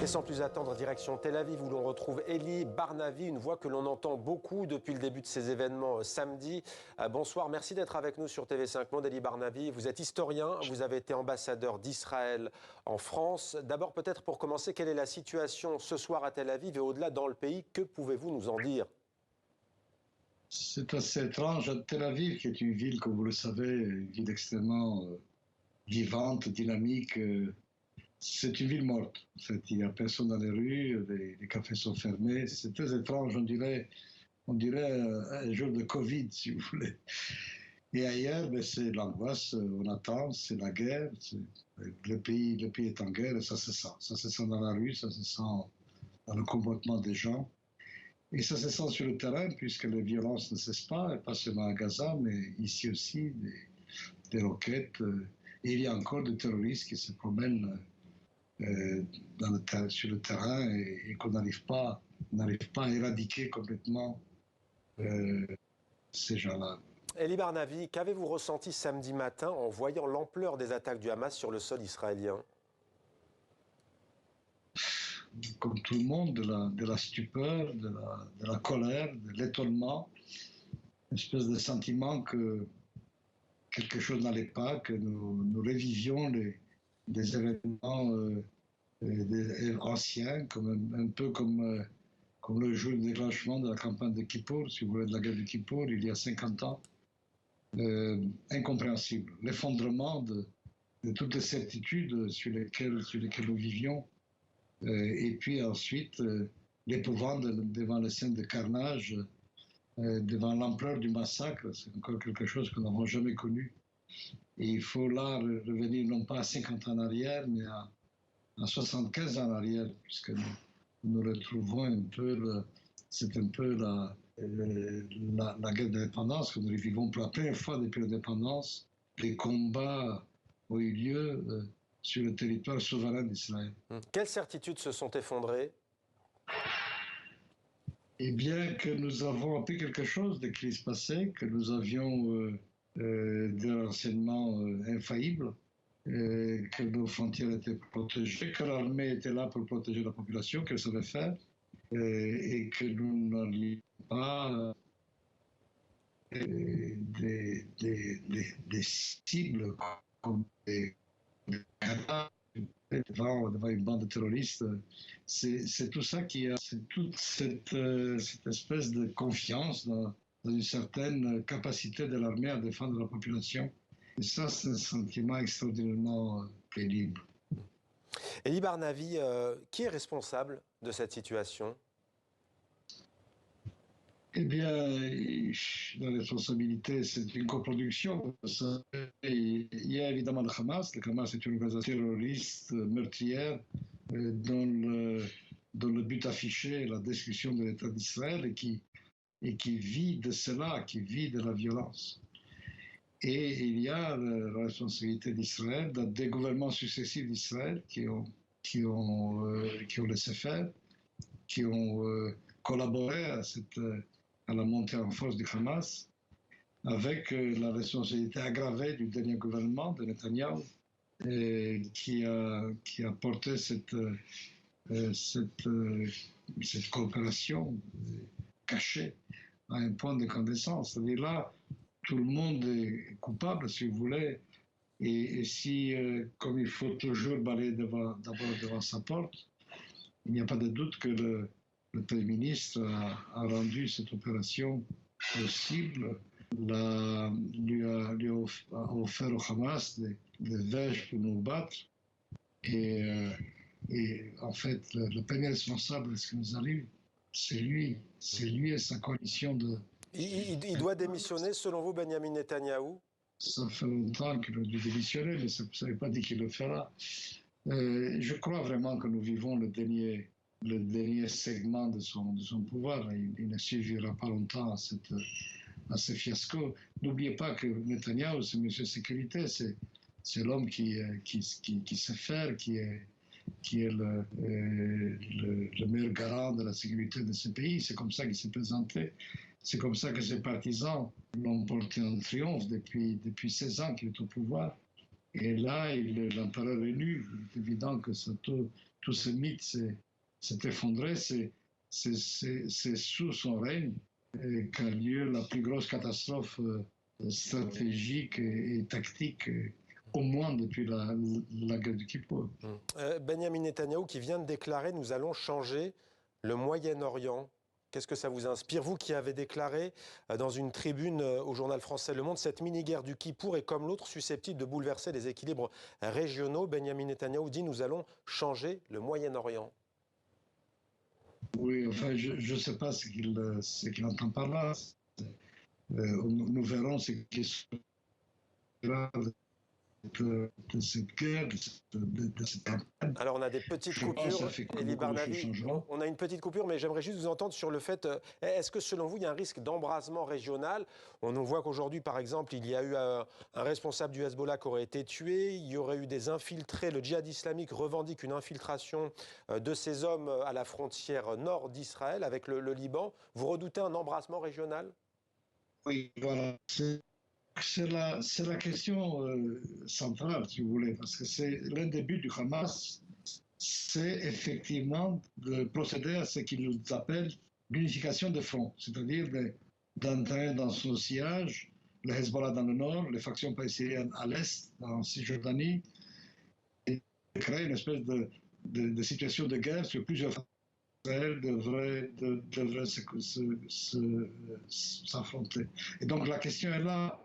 Et sans plus attendre, direction Tel Aviv où l'on retrouve Eli Barnavi, une voix que l'on entend beaucoup depuis le début de ces événements samedi. Bonsoir, merci d'être avec nous sur TV5 Monde. Eli Barnavi, vous êtes historien, vous avez été ambassadeur d'Israël en France. D'abord, peut-être pour commencer, quelle est la situation ce soir à Tel Aviv et au-delà dans le pays? Que pouvez-vous nous en dire? C'est assez étrange. Tel Aviv, qui est une ville, comme vous le savez, une ville extrêmement vivante, dynamique, c'est une ville morte. En fait, il n'y a personne dans les rues, les cafés sont fermés. C'est très étrange, on dirait un jour de Covid, si vous voulez. Et ailleurs, ben, c'est l'angoisse, on attend, c'est la guerre. Le pays est en guerre et ça se sent. Ça se sent dans la rue, ça se sent dans le comportement des gens. Et ça se sent sur le terrain, puisque les violences ne cessent pas, et pas seulement à Gaza, mais ici aussi, des roquettes. Et il y a encore des terroristes qui se promènent sur le terrain et qu'on n'arrive pas à éradiquer complètement ces gens-là. Eli Barnavi, qu'avez-vous ressenti samedi matin en voyant l'ampleur des attaques du Hamas sur le sol israélien? Comme tout le monde, de la stupeur, de la colère, de l'étonnement, une espèce de sentiment que quelque chose n'allait pas, que nous revivions des événements anciens, un peu comme le jour du déclenchement de la campagne de Kippour, si vous voulez, de la guerre de Kippour, il y a 50 ans. Incompréhensible. L'effondrement de toutes les certitudes sur lesquelles nous vivions. Et puis ensuite, l'épouvante devant les scènes de carnage, devant l'ampleur du massacre, c'est encore quelque chose que nous n'avons jamais connu. Et il faut là revenir non pas à 50 ans en arrière, mais à 75 ans en arrière, puisque nous retrouvons un peu, c'est un peu la guerre d'indépendance, que nous vivons pour la première fois depuis l'indépendance. Les combats ont eu lieu sur le territoire souverain d'Israël. Quelles certitudes se sont effondrées? Eh bien, que nous avons appris quelque chose des crises passées, que nous avions des renseignements infaillibles, que nos frontières étaient protégées, que l'armée était là pour protéger la population, qu'elle savait faire, et que nous n'allions pas des cibles comme des cadavres devant une bande de terroristes. C'est tout ça c'est toute cette espèce de confiance dans une certaine capacité de l'armée à défendre la population. Et ça, c'est un sentiment extraordinairement pénible. Eli Barnavi, qui est responsable de cette situation? Eh bien, la responsabilité, c'est une coproduction. Il y a évidemment le Hamas. Le Hamas est une organisation terroriste, meurtrière, dont le but affiché est la destruction de l'État d'Israël et qui vit de cela, qui vit de la violence. Et il y a la responsabilité d'Israël, des gouvernements successifs d'Israël qui ont laissé faire, qui ont collaboré à la montée en force du Hamas, avec la responsabilité aggravée du dernier gouvernement de Netanyahou, qui a porté cette coopération cachée à un point de incandescence. C'est-à-dire là, tout le monde est coupable, si vous voulez, et si, comme il faut toujours balayer d'abord devant sa porte, il n'y a pas de doute que le Premier ministre a rendu cette opération possible, lui a offert au Hamas des verges pour nous battre. Et en fait, le premier responsable de ce qui nous arrive, c'est lui. C'est lui et sa coalition de... Il doit démissionner, selon vous, Benjamin Netanyahou? Ça fait longtemps qu'il a dû démissionner, mais ça ne veut pas dire qu'il le fera. Je crois vraiment que nous vivons le dernier segment de son pouvoir. Il ne survivra pas longtemps à ce fiasco. N'oubliez pas que Netanyahou, c'est monsieur sécurité, c'est l'homme qui sait faire, qui est le meilleur garant de la sécurité de ce pays. C'est comme ça qu'il s'est présenté. C'est comme ça que ses partisans l'ont porté en triomphe depuis 16 ans qu'il est au pouvoir. Et là, l'empereur est nu. Il est évident que tout ce mythe s'est effondré. C'est sous son règne qu'a lieu la plus grosse catastrophe stratégique et tactique, au moins depuis la guerre du Kippour. Benjamin Netanyahou qui vient de déclarer « Nous allons changer le Moyen-Orient ». Qu'est-ce que ça vous inspire? Vous qui avez déclaré dans une tribune au journal français Le Monde, cette mini-guerre du Kippour est comme l'autre susceptible de bouleverser les équilibres régionaux. Benjamin Netanyahou dit « Nous allons changer le Moyen-Orient ». Oui, enfin, je ne sais pas ce qu'il entend par là. Nous verrons ce qui sera de cette guerre, de cette campagne. Alors on a des petites coupures, Élie Barnavi, on a une petite coupure, mais j'aimerais juste vous entendre sur le fait, est-ce que selon vous il y a un risque d'embrasement régional? On voit qu'aujourd'hui par exemple il y a eu un responsable du Hezbollah qui aurait été tué, il y aurait eu des infiltrés, le djihad islamique revendique une infiltration de ces hommes à la frontière nord d'Israël avec le Liban. Vous redoutez un embrasement régional? Oui, voilà. C'est la question centrale, si vous voulez, parce que c'est l'un des buts du Hamas, c'est effectivement de procéder à ce qu'ils appellent l'unification des fronts, c'est-à-dire d'entrer dans son sillage le Hezbollah dans le nord, les factions palestiniennes à l'est, en Cisjordanie, et de créer une espèce de situation de guerre sur plusieurs fronts. Israël devrait s'affronter. Et donc la question est là.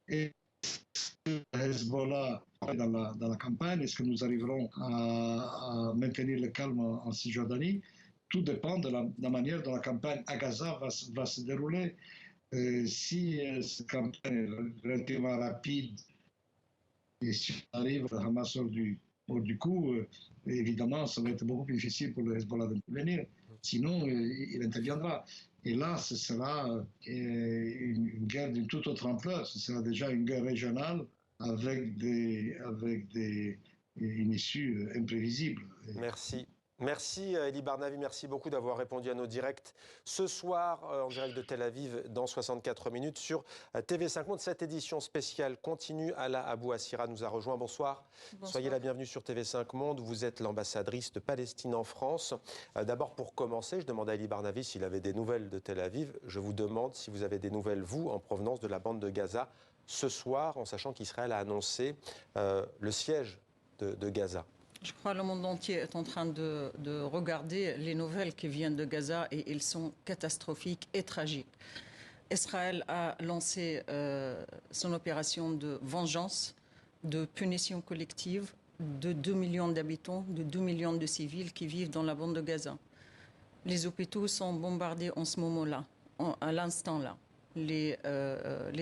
Est-ce que Hezbollah dans la campagne, est-ce que nous arriverons à maintenir le calme en Cisjordanie? Tout dépend de la manière dont la campagne à Gaza va se dérouler. Si cette campagne est relativement rapide et si on arrive à Hamas hors du coup, évidemment, ça va être beaucoup plus difficile pour le Hezbollah d'intervenir. Sinon, il interviendra. Et là, ce sera une guerre d'une toute autre ampleur. Ce sera déjà une guerre régionale avec une issue imprévisible. Merci. Merci Élie Barnavi, merci beaucoup d'avoir répondu à nos directs ce soir en direct de Tel Aviv dans 64 minutes sur TV5 Monde. Cette édition spéciale continue. Ala Abou Assira nous a rejoint. Bonsoir. Soyez la bienvenue sur TV5 Monde. Vous êtes l'ambassadrice de Palestine en France. D'abord pour commencer, je demande à Élie Barnavi s'il avait des nouvelles de Tel Aviv. Je vous demande si vous avez des nouvelles, vous, en provenance de la bande de Gaza ce soir, en sachant qu'Israël a annoncé le siège de Gaza. Je crois que le monde entier est en train de regarder les nouvelles qui viennent de Gaza et elles sont catastrophiques et tragiques. Israël a lancé son opération de vengeance, de punition collective de 2 millions d'habitants, de 2 millions de civils qui vivent dans la bande de Gaza. Les hôpitaux sont bombardés en ce moment-là, à l'instant-là. Les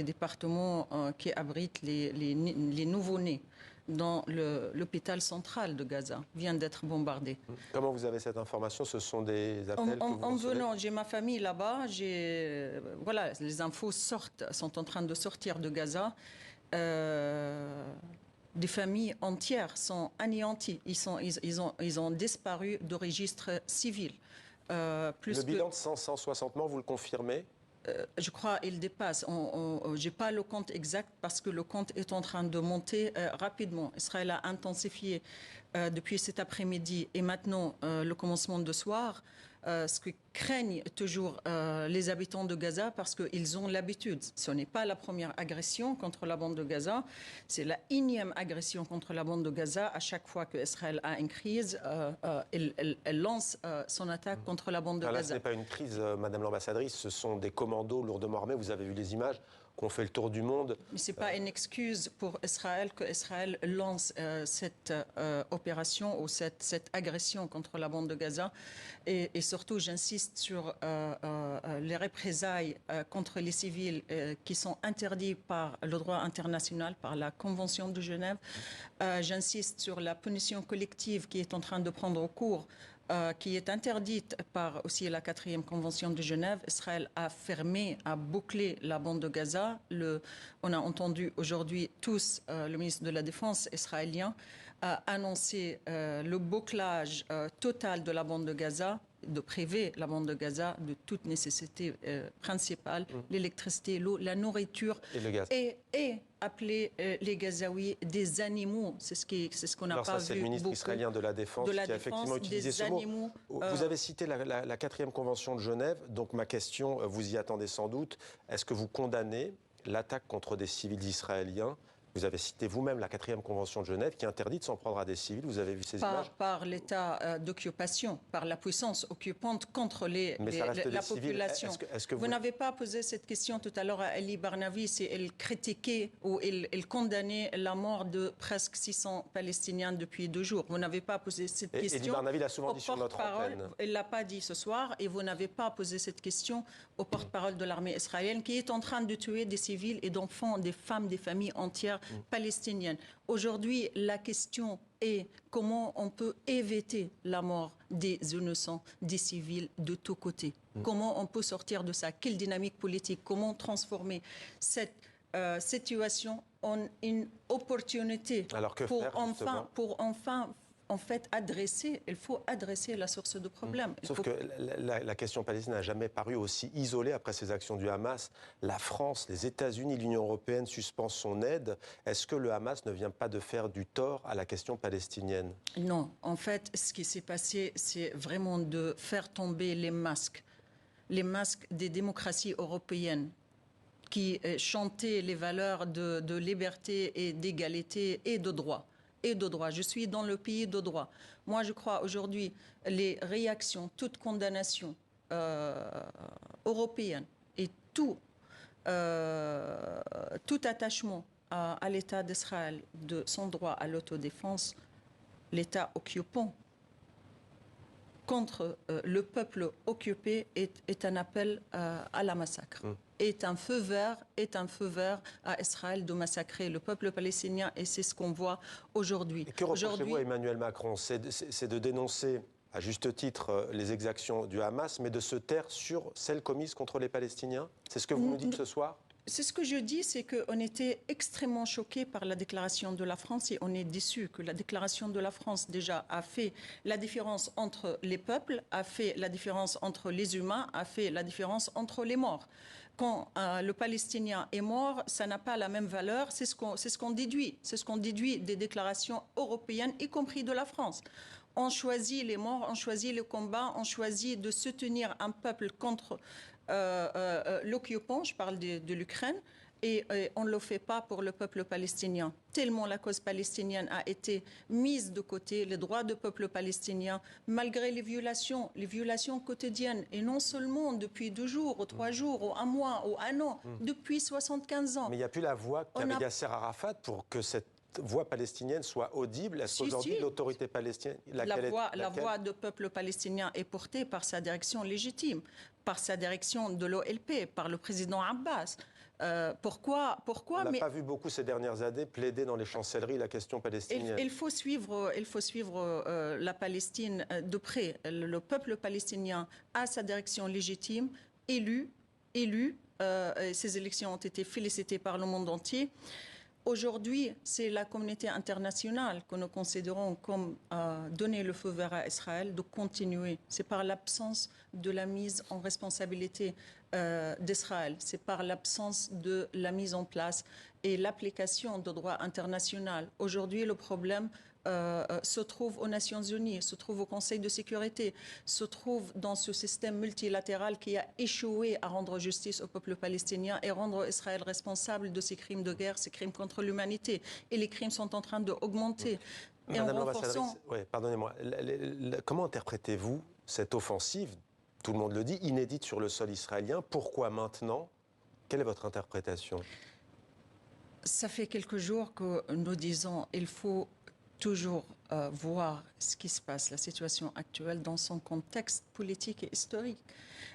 départements qui abritent les nouveau-nés dans l'hôpital central de Gaza viennent d'être bombardés. Comment vous avez cette information? Ce sont des appels que vous en venant, j'ai ma famille là-bas. Voilà, les infos sont en train de sortir de Gaza. Des familles entières sont anéanties. Ils ont disparu de registre civil. Le bilan de 160 morts, vous le confirmez? Je crois qu'il dépasse. Je n'ai pas le compte exact parce que le compte est en train de monter rapidement. Israël a intensifié depuis cet après-midi et maintenant le commencement de soir, ce que craignent toujours les habitants de Gaza parce qu'ils ont l'habitude. Ce n'est pas la première agression contre la bande de Gaza, c'est la énième agression contre la bande de Gaza. À chaque fois qu'Israël a une crise, elle lance son attaque contre la bande de Gaza. Ce n'est pas une crise, Madame l'ambassadrice, ce sont des commandos lourdement armés. Vous avez vu les images qu'on fait le tour du monde. Mais ce n'est pas une excuse pour Israël qu'Israël lance cette opération ou cette agression contre la bande de Gaza. Et surtout, j'insiste sur les représailles contre les civils qui sont interdits par le droit international, par la Convention de Genève. J'insiste sur la punition collective qui est en train de prendre cours, qui est interdite par aussi la 4e Convention de Genève. Israël a fermé, a bouclé la bande de Gaza. On a entendu aujourd'hui tous le ministre de la Défense israélien a annoncé le bouclage total de la bande de Gaza. de priver la bande de Gaza de toute nécessité principale, l'électricité, l'eau, la nourriture et le gaz. Et appeler les Gazaouis des animaux. C'est ce qu'on n'a pas vu. Alors ça, c'est le ministre israélien de la Défense qui a effectivement utilisé ce mot. Vous avez cité la 4e Convention de Genève, donc ma question, vous y attendez sans doute. Est-ce que vous condamnez l'attaque contre des civils israéliens? Vous avez cité vous-même la 4e Convention de Genève qui interdit de s'en prendre à des civils. Vous avez vu ces images? Par l'état d'occupation, par la puissance occupante contre la population. Est-ce que vous n'avez pas posé cette question tout à l'heure à Ali Barnavi, si elle critiquait ou elle condamnait la mort de presque 600 Palestiniens depuis 2 jours. Vous n'avez pas posé cette question. Ali Barnavi l'a souvent dit sur notre antenne. Elle ne l'a pas dit ce soir et vous n'avez pas posé cette question au porte-parole de l'armée israélienne qui est en train de tuer des civils et d'enfants, des femmes, des familles entières palestiniennes. Aujourd'hui, la question est comment on peut éviter la mort des innocents, des civils de tous côtés. Comment on peut sortir de ça? Quelle dynamique politique? Comment transformer cette situation en une opportunité pour enfin en fait, il faut adresser la source de problème. Sauf que la question palestinienne n'a jamais paru aussi isolée après ces actions du Hamas. La France, les États-Unis, l'Union européenne suspendent son aide. Est-ce que le Hamas ne vient pas de faire du tort à la question palestinienne? Non. En fait, ce qui s'est passé, c'est vraiment de faire tomber les masques des démocraties européennes qui chantaient les valeurs de liberté et d'égalité et de droit. Je suis dans le pays de droit. Moi, je crois aujourd'hui les réactions, toute condamnation européenne et tout attachement à l'État d'Israël, de son droit à l'autodéfense, l'État occupant contre le peuple occupé est un appel à la massacre. Est un feu vert à Israël de massacrer le peuple palestinien et c'est ce qu'on voit aujourd'hui. Et que reprochez-vous à Emmanuel Macron? C'est de dénoncer à juste titre les exactions du Hamas, mais de se taire sur celles commises contre les Palestiniens? C'est ce que vous nous dites ce soir? C'est ce que je dis, c'est qu'on était extrêmement choqués par la déclaration de la France et on est déçus que la déclaration de la France déjà a fait la différence entre les peuples, a fait la différence entre les humains, a fait la différence entre les morts. Quand le Palestinien est mort, ça n'a pas la même valeur, c'est ce qu'on déduit. C'est ce qu'on déduit des déclarations européennes, y compris de la France. On choisit les morts, on choisit le combat, on choisit de soutenir un peuple contre l'occupant, je parle de l'Ukraine, et on ne le fait pas pour le peuple palestinien. Tellement la cause palestinienne a été mise de côté, les droits du peuple palestinien, malgré les violations quotidiennes, et non seulement depuis 2 jours, ou 3 jours, ou 1 mois, ou 1 an, depuis 75 ans. Mais il n'y a plus la voix qu'avait Yasser Arafat pour que cette voix palestinienne soit audible. Est-ce qu'aujourd'hui l'autorité palestinienne... La voix du peuple palestinien est portée par sa direction légitime, par sa direction de l'OLP, par le président Abbas. Pourquoi On n'a pas vu beaucoup ces dernières années plaider dans les chancelleries la question palestinienne. Il faut suivre la Palestine de près. Le peuple palestinien a sa direction légitime, élu. Ces élections ont été félicitées par le monde entier. Aujourd'hui, c'est la communauté internationale que nous considérons comme donner le feu vert à Israël de continuer. C'est par l'absence de la mise en responsabilité d'Israël. C'est par l'absence de la mise en place et l'application du droit international. Aujourd'hui, le problème se trouve aux Nations Unies, se trouve au Conseil de sécurité, se trouve dans ce système multilatéral qui a échoué à rendre justice au peuple palestinien et rendre Israël responsable de ces crimes de guerre, ces crimes contre l'humanité. Et les crimes sont en train d'augmenter. Madame l'ambassadrice, pardonnez-moi, comment interprétez-vous cette offensive, tout le monde le dit, inédite sur le sol israélien? Pourquoi maintenant? Quelle est votre interprétation? Ça fait quelques jours que nous disons qu'il faut toujours voir ce qui se passe, la situation actuelle dans son contexte politique et historique.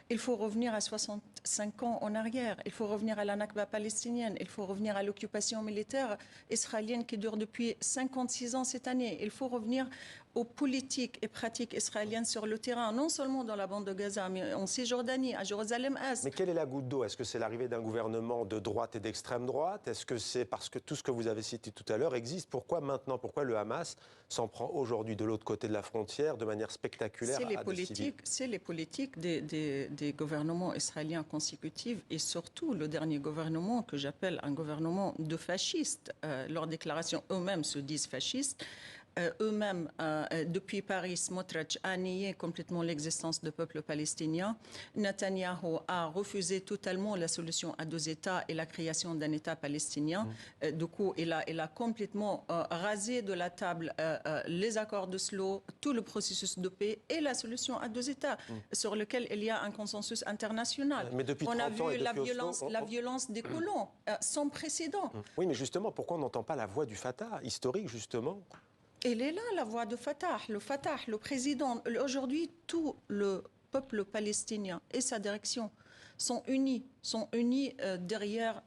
Il faut revenir à 65 ans en arrière, il faut revenir à la Nakba palestinienne, il faut revenir à l'occupation militaire israélienne qui dure depuis 56 ans cette année, il faut revenir aux politiques et pratiques israéliennes sur le terrain, non seulement dans la bande de Gaza, mais en Cisjordanie, à Jérusalem-Est. Mais quelle est la goutte d'eau? Est-ce que c'est l'arrivée d'un gouvernement de droite et d'extrême droite? Est-ce que c'est parce que tout ce que vous avez cité tout à l'heure existe? Pourquoi maintenant? Pourquoi le Hamas s'en prend aujourd'hui de l'autre côté de la frontière de manière spectaculaire à des civils? C'est les politiques des gouvernements israéliens consécutifs et surtout le dernier gouvernement que j'appelle un gouvernement de fascistes. Leurs déclarations eux-mêmes se disent fascistes. Eux-mêmes, depuis Paris, Smotrich a nié complètement l'existence du peuple palestinien. Netanyahou a refusé totalement la solution à deux États et la création d'un État palestinien. Du coup, il a complètement rasé de la table les accords d'Oslo, tout le processus de paix et la solution à deux États, sur lequel il y a un consensus international. Mais depuis 30 on a ans vu et depuis la violence des colons, sans précédent. Oui, mais justement, pourquoi on n'entend pas la voix du Fatah, historique, justement? Elle est là, la voix de Fatah, le président. Aujourd'hui, tout le peuple palestinien et sa direction sont unis derrière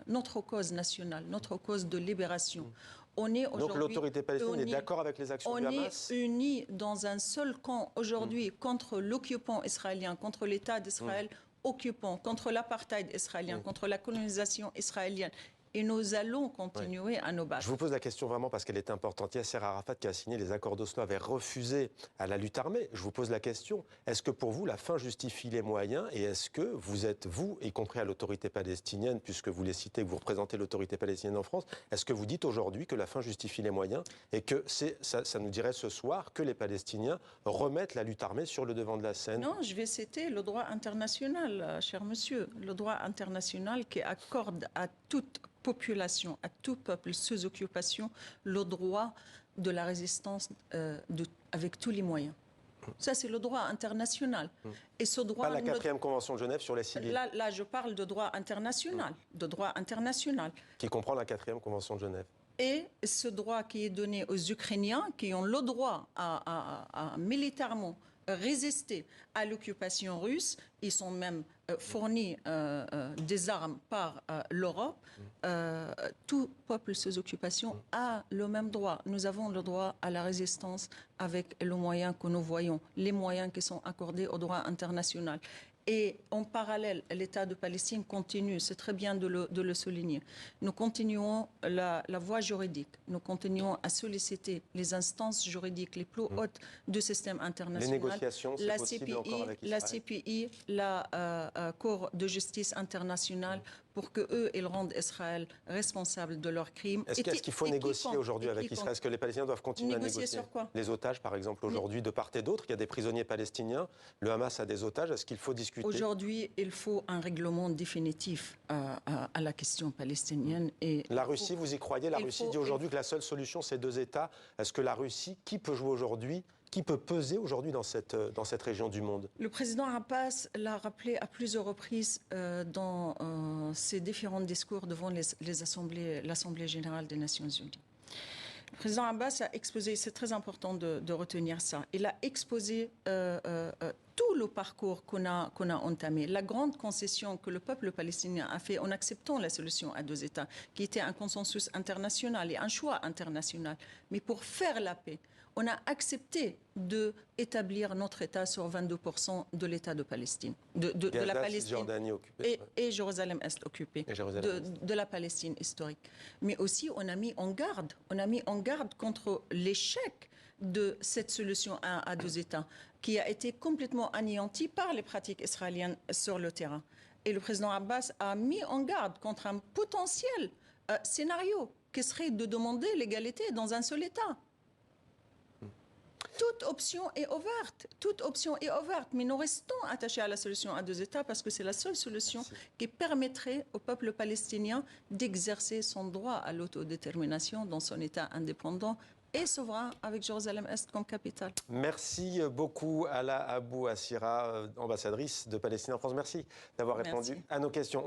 notre cause nationale, notre cause de libération. On est Donc l'autorité palestinienne est d'accord avec les actions du Hamas? On est unis dans un seul camp aujourd'hui contre l'occupant israélien, contre l'État d'Israël occupant, contre l'apartheid israélien, contre la colonisation israélienne. Et nous allons continuer à nous battre. Je vous pose la question vraiment parce qu'elle est importante. Yasser Arafat, qui a signé les accords d'Oslo, avait refusé à la lutte armée. Je vous pose la question, est-ce que pour vous, la fin justifie les moyens? Et est-ce que vous êtes, vous, y compris à l'autorité palestinienne, puisque vous les citez, que vous représentez l'autorité palestinienne en France, est-ce que vous dites aujourd'hui que la fin justifie les moyens et que ça nous dirait ce soir que les Palestiniens remettent la lutte armée sur le devant de la scène? Non, je vais citer le droit international, cher monsieur. Le droit international qui accorde à toute population, à tout peuple sous occupation, le droit de la résistance avec tous les moyens. Ça, c'est le droit international. Et ce droit, pas la 4e Convention de Genève sur les civils. Là, je parle de droit international, Qui comprend la 4e Convention de Genève. Et ce droit qui est donné aux Ukrainiens, qui ont le droit à militairement résister à l'occupation russe, ils sont même fournis des armes par l'Europe. Tout peuple sous occupation a le même droit. Nous avons le droit à la résistance avec les moyens que nous voyons, les moyens qui sont accordés au droit international. Et en parallèle, l'État de Palestine continue, c'est très bien de le souligner. Nous continuons la voie juridique, nous continuons à solliciter les instances juridiques les plus hautes du système international. Les négociations, c'est possible encore avec Israël. La CPI, la Cour de justice internationale, pour qu'eux, ils rendent Israël responsable de leurs crimes. Est-ce qu'il faut négocier aujourd'hui avec Israël? Est-ce que les Palestiniens doivent continuer à négocier? Sur quoi? Les otages, par exemple, aujourd'hui, de part et d'autre. Il y a des prisonniers palestiniens. Le Hamas a des otages. Est-ce qu'il faut discuter? Aujourd'hui, il faut un règlement définitif à la question palestinienne. Et la Russie, vous y croyez? La Russie dit aujourd'hui que la seule solution, c'est deux États. Est-ce que la Russie, qui peut jouer aujourd'hui? Qui peut peser aujourd'hui dans cette région du monde? Le président Abbas l'a rappelé à plusieurs reprises dans ses différents discours devant l'Assemblée générale des Nations unies. Le président Abbas a exposé, c'est très important de retenir ça, il a exposé tout le parcours qu'on a entamé, la grande concession que le peuple palestinien a fait en acceptant la solution à deux États, qui était un consensus international et un choix international. Mais pour faire la paix, on a accepté d'établir notre État sur 22% de l'État de Palestine, de la Palestine et Jérusalem-Est occupée, de la Palestine historique. Mais aussi, on a mis en garde contre l'échec de cette solution à deux États, qui a été complètement anéantie par les pratiques israéliennes sur le terrain. Et le président Abbas a mis en garde contre un potentiel scénario qui serait de demander l'égalité dans un seul État. Toute option est ouverte, mais nous restons attachés à la solution à deux États parce que c'est la seule solution qui permettrait au peuple palestinien d'exercer son droit à l'autodétermination dans son État indépendant et souverain avec Jérusalem-Est comme capitale. Merci beaucoup Hala Abou Assira, ambassadrice de Palestine en France. Merci d'avoir répondu à nos questions.